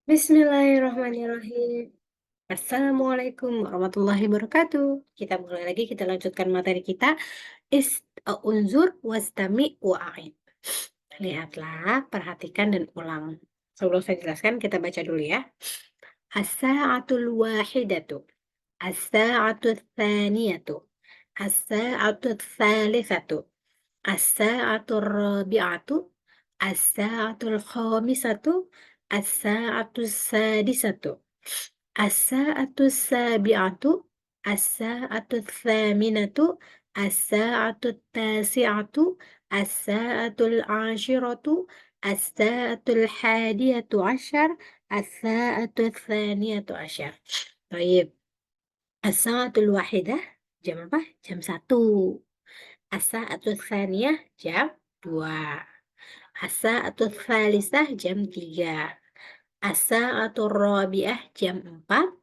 Bismillahirrahmanirrahim. Assalamualaikum warahmatullahi wabarakatuh. Kita mulai lagi, kita lanjutkan materi kita. Unzur wastami wa'id. Lihatlah, perhatikan dan ulang. Sebelum saya jelaskan, kita baca dulu ya. As-sa'atul wahidatu. As-sa'atul thaniyatu. As-sa'atul thalithatu. As-sa'atul rabi'atu. As-sa'atul khamisatu. As-sa'atul sadisatu. As-sa'atus sabi'atu, as-sa'atut tsaminatu, as-sa'atut tasi'atu, as-sa'atul 'ashiratu, as-sa'atul hadiyatu 'asyar, as-sa'atut tsaniyatu 'asyar. Baik, as-sa'atul wahidah jam apa? Jam 1. As-sa'atut tsaniyah jam 2. As-sa'atut tsalisah jam 3. As-sa'atur rabi'ah jam 4,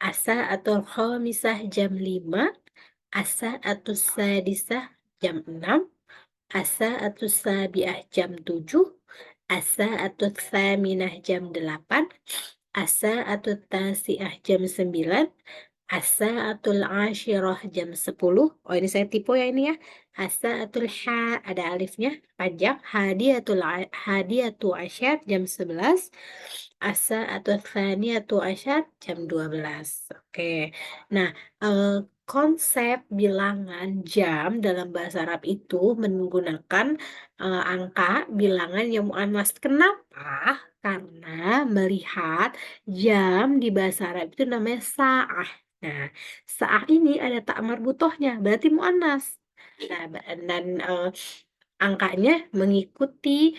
as-sa'atul khamisah jam 5, as-sa'atus sadisah jam 6, as-sa'atus sabi'ah jam 7, as-sa'atut tsaminah jam 8, as-sa'atut tasi'ah jam 9, as-sa'atul 'ashirah jam 10. Oh, ini saya tipe ya ini ya. As-sa'atul ada alifnya panjang. Hadiyatu asyar jam 11. As-sa'atul tsaniyatu asyar jam 12. Oke. Nah, konsep bilangan jam dalam bahasa Arab itu menggunakan angka bilangan yang muannas. Kenapa? Karena melihat jam di bahasa Arab itu namanya sa'ah. Nah, sa'ah ini ada ta' marbutohnya, berarti muannas. Nah, dan angkanya mengikuti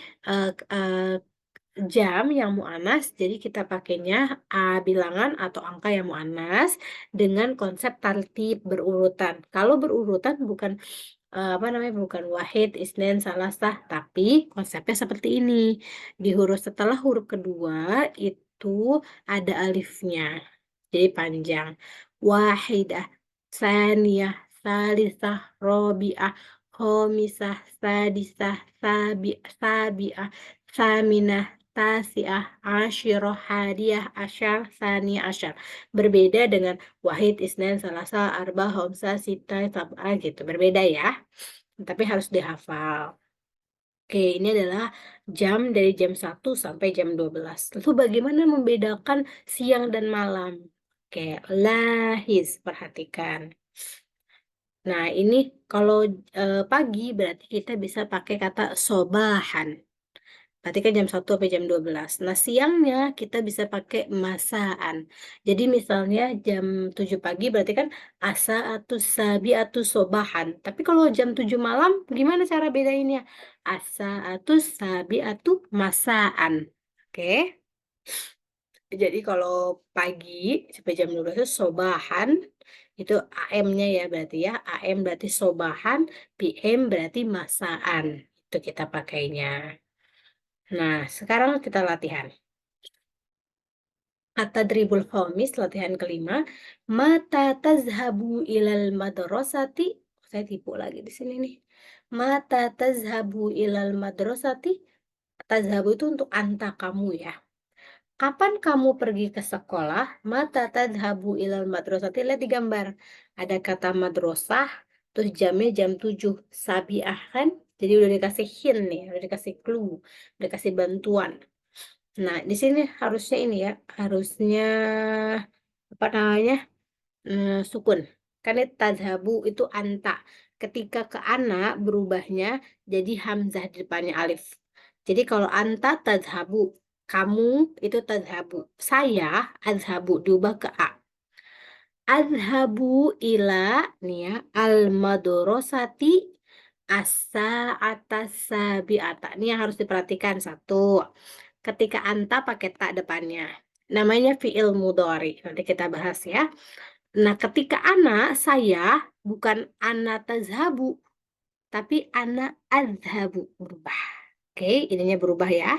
jam yang muannas, jadi kita pakainya bilangan atau angka yang muannas dengan konsep tartib berurutan. Kalau berurutan bukan apa namanya, bukan wahid, isnen, salasah, tapi konsepnya seperti ini. Di huruf setelah huruf kedua itu ada alifnya. Jadi panjang. Wahidah, saniyah, salisah, robi'ah, khomisah, sadisah, sabi'ah, saminah, tasi'ah, asyirah, hadiyah, asyar, sani asyar. Berbeda dengan wahid, isnan, salasa, arba, homsa, sita, sab'ah gitu. Berbeda ya. Tapi harus dihafal. Oke, ini adalah jam dari jam 1 sampai jam 12. Lalu bagaimana membedakan siang dan malam? Oke, lahis, perhatikan. Nah, ini kalau pagi berarti kita bisa pakai kata sobahan. Berarti kan jam 1 sampai jam 12. Nah, siangnya kita bisa pakai masaan. Jadi misalnya jam 7 pagi berarti kan asa atau sabi atau sobahan. Tapi kalau jam 7 malam gimana cara bedainnya? Asa atau sabi atau masaan. Oke. Jadi kalau pagi sampai jam 12 itu sobahan, itu AM-nya ya berarti ya. AM berarti sobahan, PM berarti masaan. Itu kita pakainya. Nah, sekarang kita latihan. At-tadribul khamis, latihan kelima. Mata tazhabu ilal madrasati. Saya tipu lagi di sini nih. Mata tazhabu ilal madrasati. Tazhabu itu untuk anta kamu ya. Kapan kamu pergi ke sekolah? Mata tadhabu ilal madrasati. Lihat di gambar. Ada kata madrasah, terus jamnya jam 7. Sabiah kan? Jadi udah dikasih hint nih, udah dikasih clue, udah dikasih bantuan. Nah, di sini harusnya ini ya, harusnya apa namanya? Sukun. Karena tadhabu itu anta. Ketika ke ana berubahnya jadi hamzah di depannya alif. Jadi kalau anta tadhabu, kamu itu tadhabu. Saya adhabu diubah ke a. Adhabu ila nih ya, al madrasati asa atas sabiata. Ini yang harus diperhatikan satu. Ketika anta pakai tak depannya. Namanya fi'il mudhari. Nanti kita bahas ya. Nah, ketika ana, saya bukan ana tazhabu, tapi ana adhabu. Berubah. Oke, ininya berubah ya.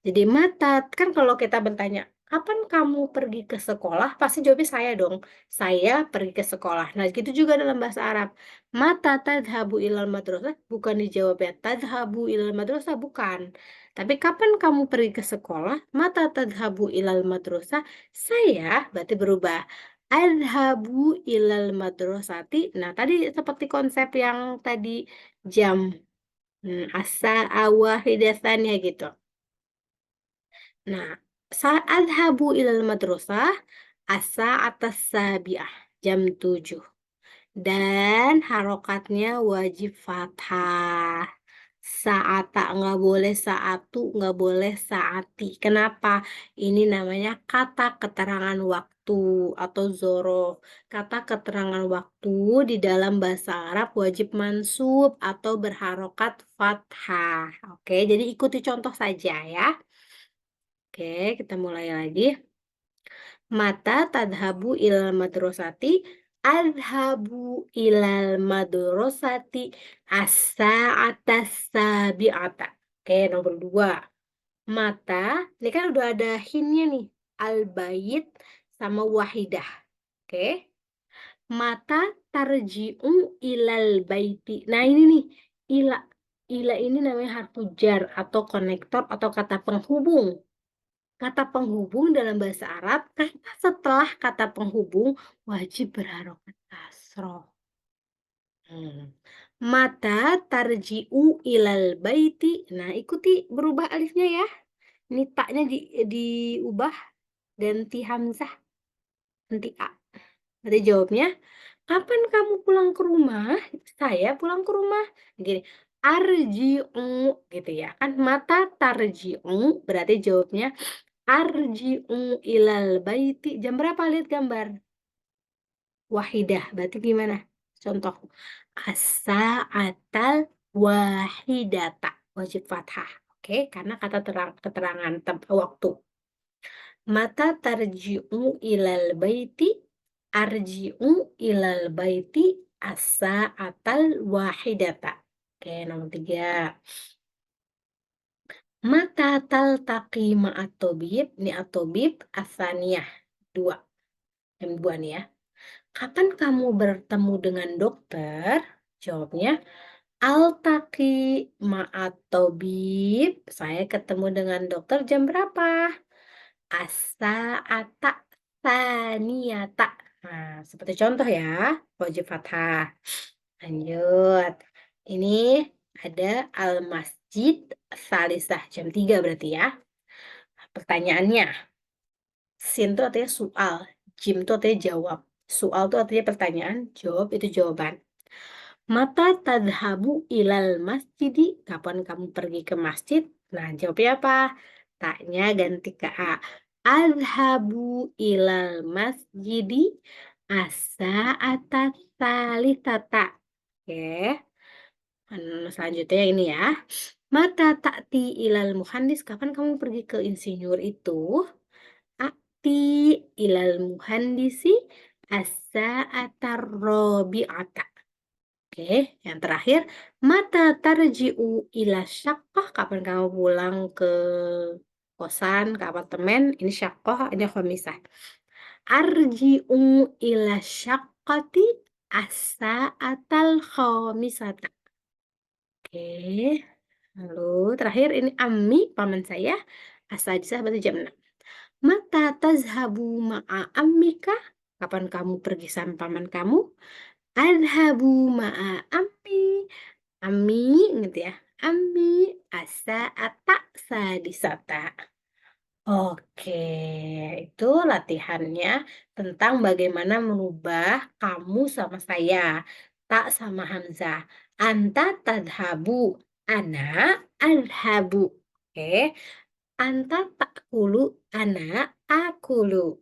Jadi mata, kan kalau kita bertanya, "Kapan kamu pergi ke sekolah?" Pasti jawabnya saya dong, "Saya pergi ke sekolah." Nah, gitu juga dalam bahasa Arab. "Mata tadhabu ilal madrasah?" Bukan dijawabnya "Tadhabu ilal madrasah?" Bukan. Tapi, "Kapan kamu pergi ke sekolah?" "Mata tadhabu ilal madrasah?" Saya berarti berubah, "Adhabu ilal madrasati." Nah, tadi seperti konsep yang tadi jam, as-sa'a wahidatsan ya gitu. Nah, adhabu ilal madrasah as-sa'atas sabi'ah, jam 7. Dan harokatnya wajib fathah. Sa'ata nggak boleh sa'atu, nggak boleh sa'ati. Kenapa? Ini namanya kata keterangan waktu atau zorof. Kata keterangan waktu di dalam bahasa Arab wajib mansub atau berharokat fathah. Oke, jadi ikuti contoh saja ya. Oke, kita mulai lagi. Mata tadhabu ilal madrasati? Adhabu ilal madrasati as-sa'atas sabi'ata. Oke, nomor 2. Mata, ini kan udah ada hinnya nih. Al-bait sama wahidah. Oke. Mata tarji'u ilal baiti. Nah, ini nih, ila. Ila ini namanya harfu jar atau konektor atau kata penghubung. Kata penghubung dalam bahasa Arab, kata setelah kata penghubung wajib berharokat kasroh. Mata tarji'u ilal baiti. Nah, ikuti berubah alifnya ya. Ini taknya diubah ganti hamzah, ganti a. Berarti jawabnya, "Kapan kamu pulang ke rumah?" "Saya pulang ke rumah." Gini, arji'u gitu ya. Kan mata tarji'u berarti jawabnya arji'u ilal baiti. Jam berapa? Lihat gambar. Wahidah, berarti gimana? Contoh. As-sa'atal wahidata. Wajib fathah. Oke, karena kata keterangan waktu. Mata tarji'u ilal baiti? Arji'u ilal baiti as-sa'atal wahidata. Oke, nomor 3. Mata taltaqi ma'at tabib? Ini at-tabib as-saniyah. 2. Yang 2 nih ya. Kapan kamu bertemu dengan dokter? Jawabnya, altaqi ma'at tabib. Saya ketemu dengan dokter jam berapa? As-sa'ata tsaniyata. Nah, seperti contoh ya, wajib fathah. Lanjut. Ini ada al-masjid salisah jam 3 berarti ya. Pertanyaannya, sin itu artinya soal, jim itu artinya jawab. Soal itu artinya pertanyaan, jawab itu jawaban. Mata tadhabu ilal masjidi? Kapan kamu pergi ke masjid? Nah, jawabnya apa? Taknya ganti ke A. Adhabu ilal masjidi asa talisata. Oke. Selanjutnya ini ya. Mata ta'ti ilal muhandis? Kapan kamu pergi ke insinyur itu? Ati ilal muhandisi as-sa'atar rabi'ata. Oke, yang terakhir, mata tarji'u ila syaqqah? Kapan kamu pulang ke kosan, ke apartemen? Ini syaqqah, ini khamisah. Arji'u ila syaqqati as-sa'atal khamisata. Oke, lalu terakhir ini ammi, paman saya, as-sadisah berarti jam 6. Mata tazhabu ma'a ammika? Kapan kamu pergi sama paman kamu? Adhabu ma'a ammi. Ammi gitu ya. Ammi as-sa'ata sadisata. Oke, itu latihannya tentang bagaimana merubah kamu sama saya. Tak sama Hamzah. Anta tadhabu. Ana adhabu. Oke. Anta takulu. Ana akulu.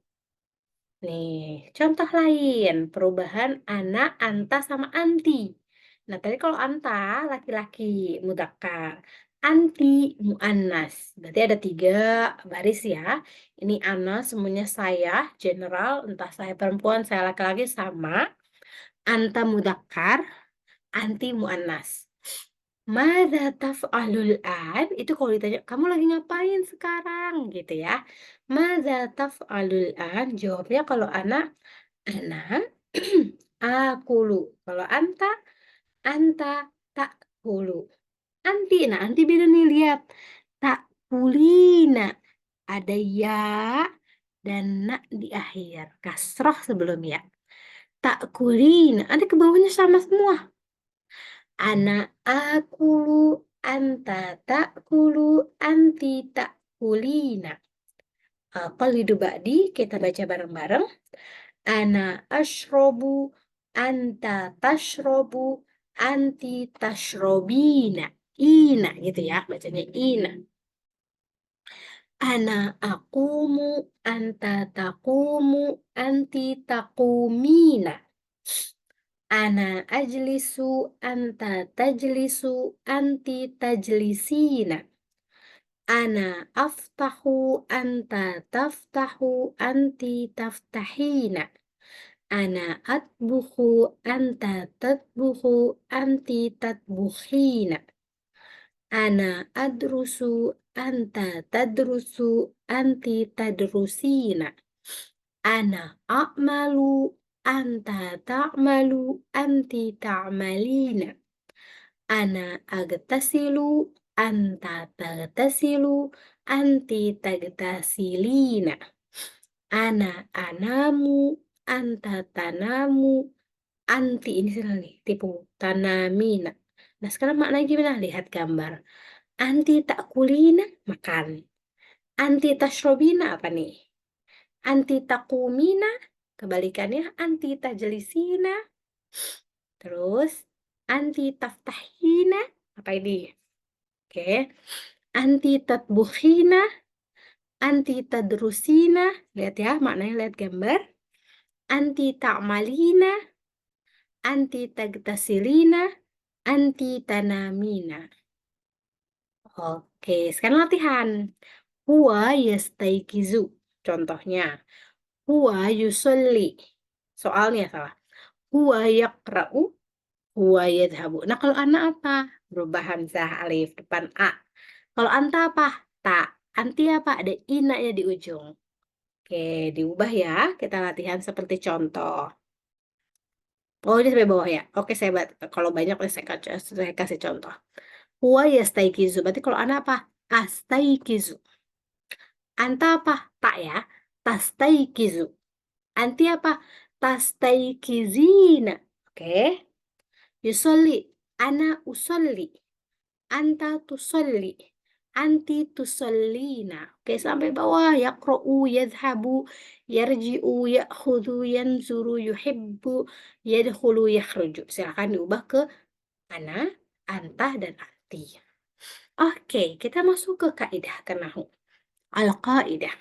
Nih, contoh lain, perubahan ana, anta, sama anti. Nah, tadi kalau anta, laki-laki, mudzakkar. Anti, muannas. Berarti ada 3 baris ya. Ini ana, semuanya saya, general, entah saya perempuan, saya laki-laki, sama. Anta mudzakkar, anti muannas. Madza taf'alul an? Itu kalau ditanya, "Kamu lagi ngapain sekarang?" Gitu ya. Madza taf'alul an? Jawabnya kalau ana akulu. Kalau anta ta'kulu. Nah anti beda nih lihat. Ta'kulina. Ada ya dan na di akhir. Kasroh sebelum ya. Ta'kulina. Nanti ke bawahnya sama semua. Ana akulu, anta ta'kulu, anti ta'kulina. Qalidu ba'di, kita baca bareng-bareng. Ana ashrobu, anta tashrobu, anti tashrobina. Ina gitu ya, bacanya ina. Ana akumu, anta takumu, anti takumina. Ana ajlisu, anta tajlisu, anti tajlisina. Ana aftahu, anta taftahu, anti taftahina. Ana atbukhu, anta tatbukhu, anti tatbukhina. Ana adrusu, anta tadrusu, anti tadrusina. Ana a'malu, anta ta'malu, anti ta'malina. Ana agtasilu, anta tagtasilu, anti tagtasilina. Ana anamu, anta tanamu, anti ini salah nih, tipu tanamina. Nah, sekarang maknanya gimana? Lihat gambar. Anti takulina, makan. Anti tashrobina apa nih? Anti takumina, kebalikannya anti tajlisina. Terus anti taftahina, apa ini? Oke. Anti tatbukhina, anti tadrusina. Lihat ya, maknanya lihat gambar. Anti ta'malina, anti tagtasilina, anti tanamina. Oke, sekarang latihan. Huwa yastaikizu. Contohnya, huwa yusolli. Soalnya salah. Huwa yaqra'u, huwa yadhabu. Nah, kalau anak apa? Berubah hamzah alif depan a. Kalau anta apa? Ta. Anti apa? Ada ina ya di ujung. Oke, diubah ya. Kita latihan seperti contoh. Oh, ini sampai bawah ya. Oke, kalau banyak saya kasih contoh. Huwa yastaikizu. Berarti kalau anak apa? Astaikizu. Anta apa? Tak ya. Tastaikizu. Anti apa? Tastaikizina. Oke. Yusolli. Ana usolli. Anta tusolli. Anti tusallina. Oke, sampai bawah. Yaqra'u, yadhabu, yarji'u, ya'khudhu, yanzuru, yuhibbu, yadkhulu, yakhruju. Silakan diubah ke ana, anta, dan anti. Oke, kita masuk ke kaidah kenahu. Al-qaidah.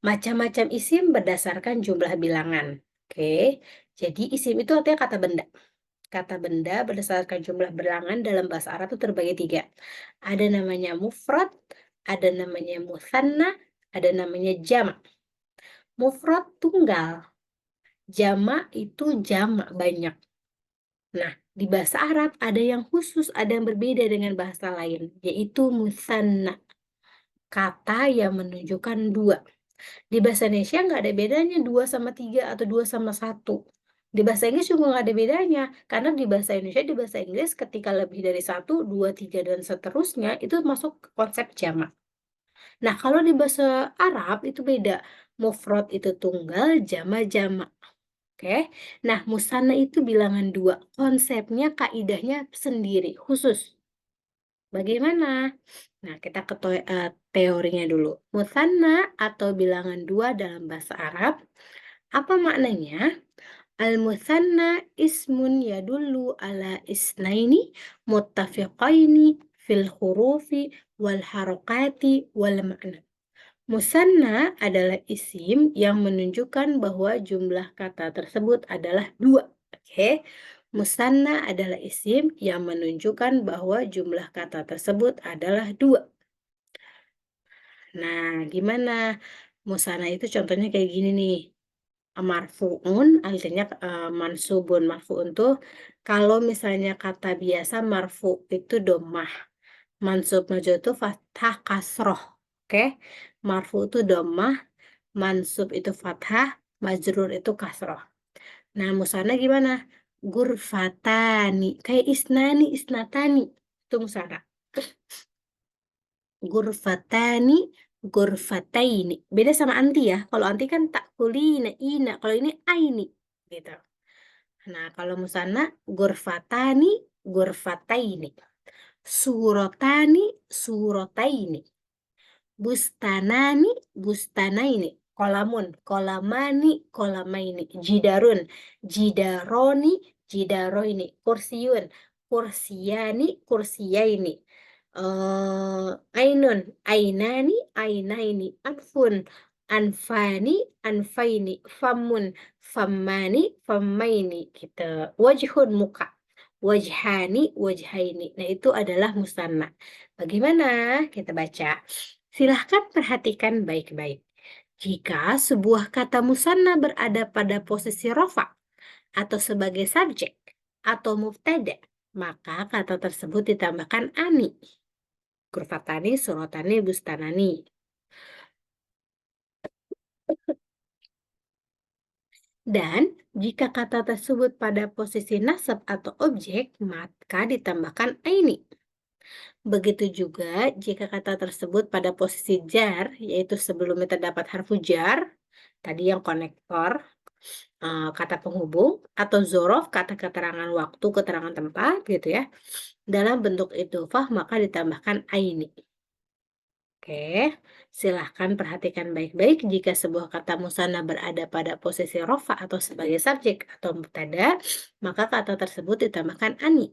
Macam-macam isim berdasarkan jumlah bilangan. Oke, jadi isim itu artinya kata benda. Kata benda berdasarkan jumlah bilangan dalam bahasa Arab itu terbagi 3. Ada namanya mufrad, ada namanya mutsanna, ada namanya jamak. Mufrad tunggal, jamak itu jamak banyak. Nah, di bahasa Arab ada yang khusus, ada yang berbeda dengan bahasa lain, yaitu mutsanna. Kata yang menunjukkan 2. Di bahasa Indonesia nggak ada bedanya 2 sama 3 atau 2 sama 1. Di bahasa Inggris juga nggak ada bedanya. Karena di bahasa Indonesia, di bahasa Inggris ketika lebih dari 1, 2, 3, dan seterusnya itu masuk ke konsep jamak. Nah, kalau di bahasa Arab itu beda. Mufrad itu tunggal, jamak. Oke. Nah, musanna itu bilangan 2. Konsepnya, kaidahnya sendiri, khusus. Bagaimana? Nah, kita ke teorinya dulu. Mutsanna atau bilangan 2 dalam bahasa Arab, apa maknanya? Al-mutsanna ismun yadullu ala isnaini muttafiqaini fil hurufi wal harakati wal makna. Musanna adalah isim yang menunjukkan bahwa jumlah kata tersebut adalah 2. Oke. Musanna adalah isim yang menunjukkan bahwa jumlah kata tersebut adalah 2. Nah, gimana? Musanna itu contohnya kayak gini nih. Marfu'un artinya, mansubun. Marfu'un tuh kalau misalnya kata biasa marfu itu dhammah, mansub majrur itu fathah kasroh, oke? Marfu itu dhammah, mansub itu fathah, majrur itu kasroh. Nah, musanna gimana? Gurfatani, kayak isnani, isnatani, itu musanna. Gurfatani, gurfataini. Beda sama anti ya. Kalau anti kan takulina, ina. Kalau ini aini, gitu. Nah, kalau musanna gurfatani, gurfataini. Surotani, surotaini. Bustanani, bustanaini. Kolamun, kolamani, kolamaini. Jidarun, jidaroni, jidaroini. Kursiyun, kursiyani, kursiyaini. Ainun, ainani, ainaini. Anfun, anfani, anfaini. Famun, fammani, fammaini. Gitu. Wajhun, muka. Wajhani, wajhaini. Nah, itu adalah musanna. Bagaimana? Kita baca. Silahkan perhatikan baik-baik. Jika sebuah kata musanna berada pada posisi rofa atau sebagai subjek atau mubtada, maka kata tersebut ditambahkan ani. Gurfatani, surotani, bustanani. Dan jika kata tersebut pada posisi nasab atau objek, maka ditambahkan aini. Begitu juga jika kata tersebut pada posisi jar, yaitu sebelumnya terdapat harfu jar, tadi yang konektor, kata penghubung, atau zorof, kata keterangan waktu, keterangan tempat, gitu ya. Dalam bentuk idhofah, maka ditambahkan aini. Oke, silahkan perhatikan baik-baik jika sebuah kata musanna berada pada posisi rofa atau sebagai subjek atau mubtada, maka kata tersebut ditambahkan ani.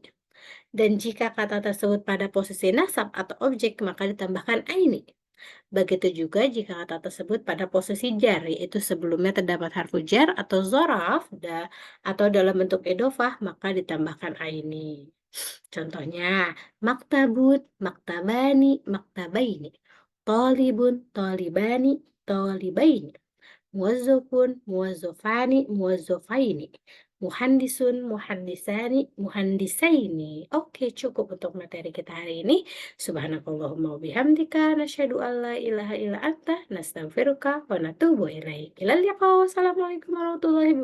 Dan jika kata tersebut pada posisi nasab atau objek, maka ditambahkan aini. Begitu juga jika kata tersebut pada posisi jar, yaitu sebelumnya terdapat harfu jar atau zoraf, atau dalam bentuk idhofah, maka ditambahkan aini. Contohnya, maktabun, maktabani, maktabaini. Tolibun, tolibani, tolibaini. Muwazzafun, muwazzafani, muwazzafaini. Muhandisun, muhandisani, muhandisaini. Oke, cukup untuk materi kita hari ini. Subhanakallahumma wa bihamdika nasyhadu an la ilaha illa anta nastaghfiruka wa natubu ilaik. Ilal liqa. Wassalamualaikum warahmatullahi wabarakatuh.